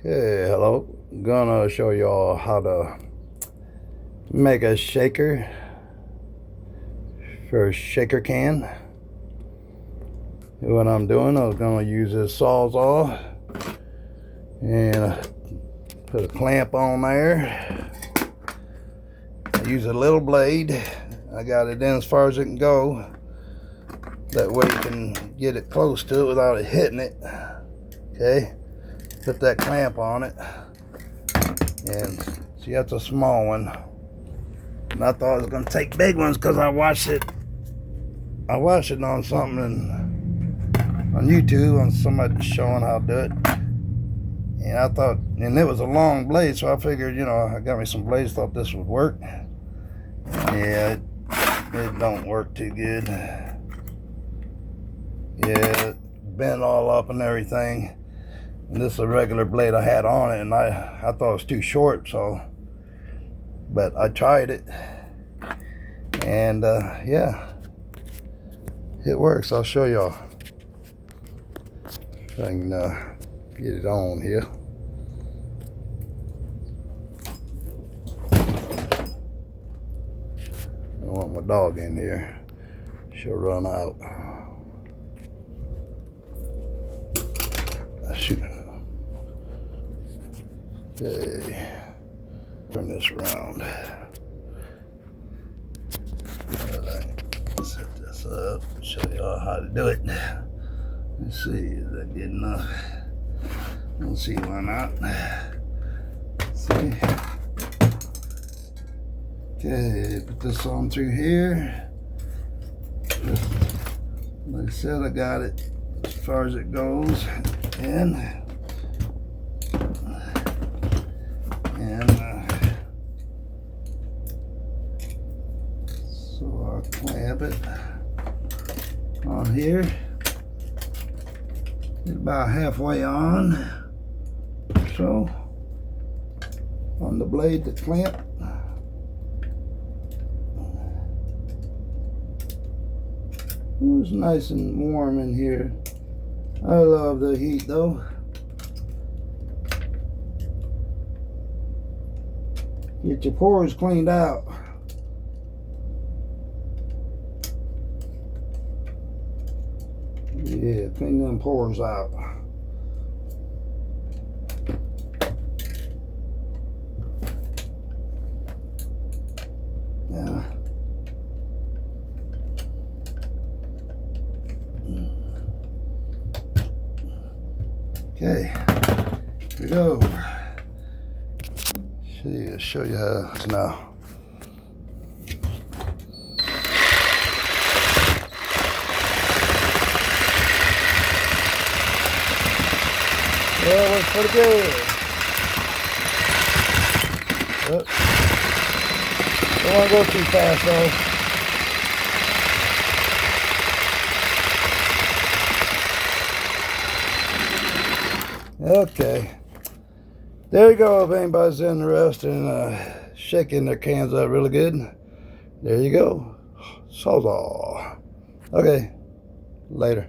Okay, hello. Gonna show y'all how to make a shaker for a shaker can. What I'm doing, I was gonna use this Sawsaw and put a clamp on there. I use a little blade. I got it in as far as it can go. That way you can get it close to it without it hitting it. Okay, put that clamp on it. And see, that's a small one. And I thought I was gonna take big ones because I watched it on something on YouTube, on somebody showing how to do it. And I thought, and it was a long blade, so I figured, I got me some blades, thought this would work. Yeah, it don't work too good. Yeah, it bent all up and everything. And this is a regular blade I had on it, and I thought it was too short, but I tried it, and yeah, it works. I'll show y'all if I can get it on here. I don't want my dog in here. She'll run out. Shoot. Okay. Turn this around. Set this up. Show y'all how to do it. Let's see, is that good enough? We'll see, why not? See. Okay, put this on through here. Like I said, I got it as far as it goes, and so I'll clamp it on here. Get about halfway on, so on the blade to clamp. Ooh, it's nice and warm in here. I love the heat though. Get your pores cleaned out. Yeah, clean them pores out. Yeah. Okay, here we go. Show you how it's now. Yeah, it looks pretty good. Oops. Don't want to go too fast though. Okay. There you go. If anybody's interested in shaking their cans up really good, there you go. Sawsaw. Okay. Later.